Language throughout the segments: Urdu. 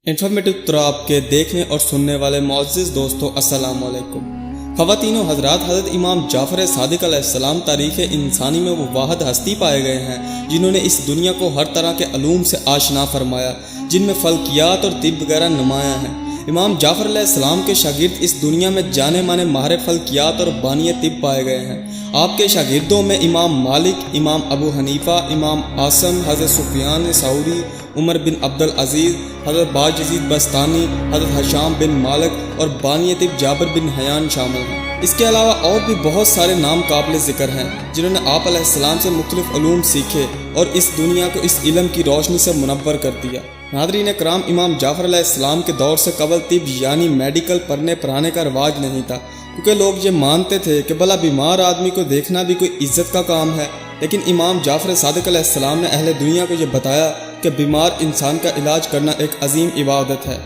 انفارمیٹو تراب کے دیکھنے اور سننے والے معزز دوستو السلام علیکم۔ خواتین و حضرات، حضرت امام جعفر صادق علیہ السلام تاریخ انسانی میں وہ واحد ہستی پائے گئے ہیں جنہوں نے اس دنیا کو ہر طرح کے علوم سے آشنا فرمایا، جن میں فلکیات اور طب وغیرہ نمایاں ہیں۔ امام جعفر علیہ السلام کے شاگرد اس دنیا میں جانے مانے ماہر فلکیات اور بانی طب پائے گئے ہیں۔ آپ کے شاگردوں میں امام مالک، امام ابو حنیفہ، امام عاصم، حضرت سفیان ثوری، عمر بن عبدالعزیز، حضرت باجزید بستانی، حضرت حشام بن مالک اور بانی طب جابر بن حیان شامل ہیں۔ اس کے علاوہ اور بھی بہت سارے نام قابل ذکر ہیں جنہوں نے آپ علیہ السلام سے مختلف علوم سیکھے اور اس دنیا کو اس علم کی روشنی سے منور کر دیا۔ ناظرین کرام، امام جعفر علیہ السلام کے دور سے قبل طب یعنی میڈیکل پڑھنے پڑھانے کا رواج نہیں تھا، کیونکہ لوگ یہ مانتے تھے کہ بھلا بیمار آدمی کو دیکھنا بھی کوئی عزت کا کام ہے۔ لیکن امام جعفر صادق علیہ السلام نے اہل دنیا کو یہ بتایا کہ بیمار انسان کا علاج کرنا ایک عظیم عبادت ہے۔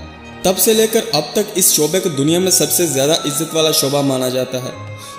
تب سے لے کر اب تک اس شعبے کو دنیا میں سب سے زیادہ عزت والا شعبہ مانا جاتا ہے۔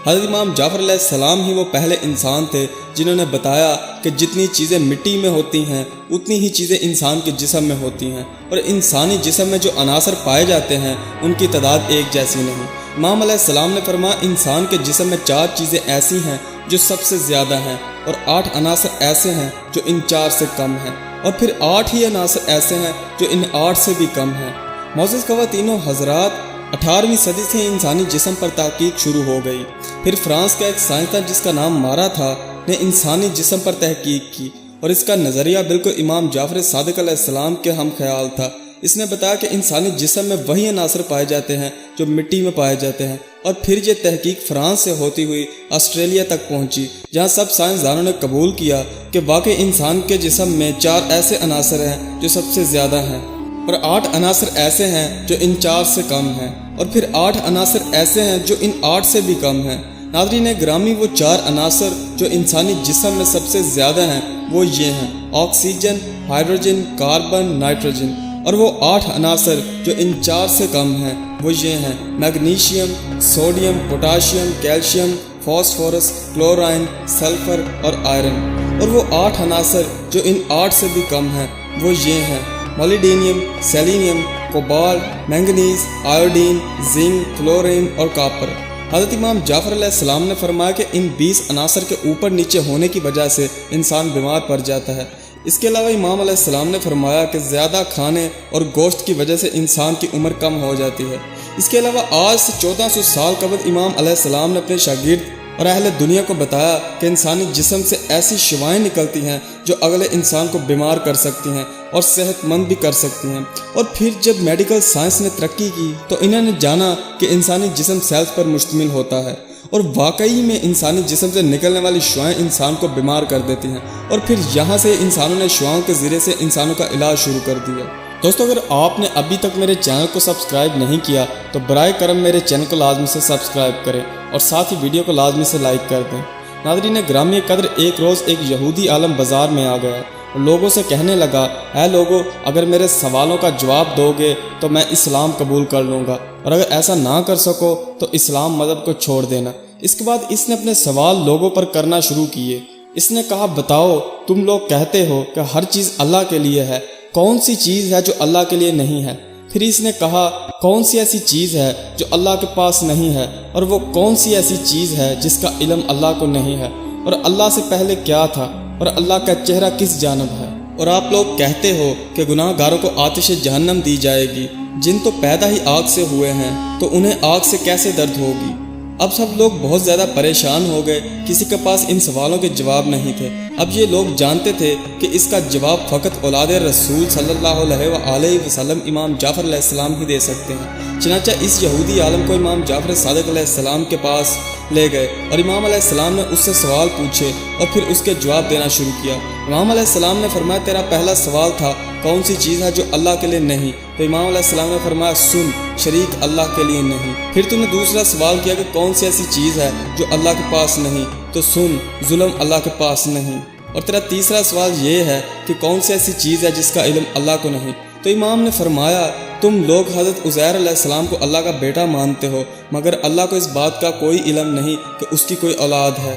حضرت امام جعفر علیہ السلام ہی وہ پہلے انسان تھے جنہوں نے بتایا کہ جتنی چیزیں مٹی میں ہوتی ہیں اتنی ہی چیزیں انسان کے جسم میں ہوتی ہیں، اور انسانی جسم میں جو عناصر پائے جاتے ہیں ان کی تعداد ایک جیسی نہیں۔ امام علیہ السلام نے فرمایا انسان کے جسم میں 4 چیزیں ایسی ہیں جو سب سے زیادہ ہیں، اور 8 عناصر ایسے ہیں جو ان 4 سے کم ہیں، اور پھر 8 ہی عناصر ایسے ہیں جو ان 8 سے بھی کم ہیں۔ معزز خواتین و حضرات، 18ویں صدی سے انسانی جسم پر تحقیق شروع ہو گئی۔ پھر فرانس کا ایک سائنسداں جس کا نام مارا تھا نے انسانی جسم پر تحقیق کی، اور اس کا نظریہ بالکل امام جعفر صادق علیہ السلام کے ہم خیال تھا۔ اس نے بتایا کہ انسانی جسم میں وہی عناصر پائے جاتے ہیں جو مٹی میں پائے جاتے ہیں، اور پھر یہ تحقیق فرانس سے ہوتی ہوئی آسٹریلیا تک پہنچی، جہاں سب سائنسدانوں نے قبول کیا کہ واقعی انسان کے جسم میں 4 ایسے عناصر ہیں جو سب سے زیادہ ہیں، اور 8 عناصر ایسے ہیں جو ان 4 سے کم ہیں، اور پھر 8 عناصر ایسے ہیں جو ان 8 سے بھی کم ہیں۔ ناظرین گرامی، وہ 4 عناصر جو انسانی جسم میں سب سے زیادہ ہیں وہ یہ ہیں: آکسیجن، ہائیڈروجن، کاربن، نائٹروجن، اور وہ 8 عناصر جو ان 4 سے کم ہیں وہ یہ ہیں: magnesium, sodium, potassium, calcium, phosphorus, chlorine, sulphur اور آئرن، اور وہ 8 عناصر جو ان 8 سے بھی کم ہیں وہ یہ ہیں: molybdenum, selenium, cobalt, manganese, iodine, zinc, fluorine اور کاپر۔ حضرت امام جعفر علیہ السلام نے فرمایا کہ ان 20 عناصر کے اوپر نیچے ہونے کی وجہ سے انسان بیمار پڑ جاتا ہے۔ اس کے علاوہ امام علیہ السلام نے فرمایا کہ زیادہ کھانے اور گوشت کی وجہ سے انسان کی عمر کم ہو جاتی ہے۔ اس کے علاوہ آج سے 1400 سال قبل امام علیہ السلام نے اپنے شاگرد اور اہل دنیا کو بتایا کہ انسانی جسم سے ایسی شعاعیں نکلتی ہیں جو اگلے انسان کو بیمار کر سکتی ہیں اور صحت مند بھی کر سکتی ہیں۔ اور پھر جب میڈیکل سائنس نے ترقی کی تو انہوں نے جانا کہ انسانی جسم سیلز پر مشتمل ہوتا ہے، اور واقعی میں انسانی جسم سے نکلنے والی شعاعیں انسان کو بیمار کر دیتی ہیں، اور پھر یہاں سے انسانوں نے شعاعوں کے ذریعے سے انسانوں کا علاج شروع کر دیا۔ دوستو، اگر آپ نے ابھی تک میرے چینل کو سبسکرائب نہیں کیا تو برائے کرم میرے چینل کو لازمی سے سبسکرائب کریں اور ساتھ ہی ویڈیو کو لازمی سے لائک کر دیں۔ ناظرین گرامی قدر، ایک روز ایک یہودی عالم بازار میں آ گیا اور لوگوں سے کہنے لگا، اے لوگو، اگر میرے سوالوں کا جواب دو گے تو میں اسلام قبول کر لوں گا، اور اگر ایسا نہ کر سکو تو اسلام مذہب کو چھوڑ دینا۔ اس کے بعد اس نے اپنے سوال لوگوں پر کرنا شروع کیے۔ اس نے کہا، بتاؤ، تم لوگ کہتے ہو کہ ہر چیز اللہ کے لیے ہے، کون سی چیز ہے جو اللہ کے لیے نہیں ہے؟ پھر اس نے کہا، کون سی ایسی چیز ہے جو اللہ کے پاس نہیں ہے، اور وہ کون سی ایسی چیز ہے جس کا علم اللہ کو نہیں ہے، اور اللہ سے پہلے کیا تھا، اور اللہ کا چہرہ کس جانب ہے؟ اور آپ لوگ کہتے ہو کہ گناہ گاروں کو آتش جہنم دی جائے گی، جن تو پیدا ہی آگ سے ہوئے ہیں، تو انہیں آگ سے کیسے درد ہوگی؟ اب سب لوگ بہت زیادہ پریشان ہو گئے، کسی کے پاس ان سوالوں کے جواب نہیں تھے۔ اب یہ لوگ جانتے تھے کہ اس کا جواب فقط اولاد رسول صلی اللہ علیہ وآلہ وسلم امام جعفر علیہ السلام ہی دے سکتے ہیں۔ چنانچہ اس یہودی عالم کو امام جعفر صادق علیہ السلام کے پاس لے گئے، اور امام علیہ السلام نے اس سے سوال پوچھے اور پھر اس کے جواب دینا شروع کیا۔ امام علیہ السلام نے فرمایا، تیرا پہلا سوال تھا کون سی چیز ہے جو اللہ کے لیے نہیں؟ تو امام علیہ السلام نے فرمایا، سن، شریک اللہ کے لیے نہیں۔ پھر تم نے دوسرا سوال کیا کہ کون سی ایسی چیز ہے جو اللہ کے پاس نہیں؟ تو سن، ظلم اللہ کے پاس نہیں۔ اور تیرا تیسرا سوال یہ ہے کہ کون سی ایسی چیز ہے جس کا علم اللہ کو نہیں؟ تو امام نے فرمایا، تم لوگ حضرت عزیر علیہ السلام کو اللہ کا بیٹا مانتے ہو، مگر اللہ کو اس بات کا کوئی علم نہیں کہ اس کی کوئی اولاد ہے۔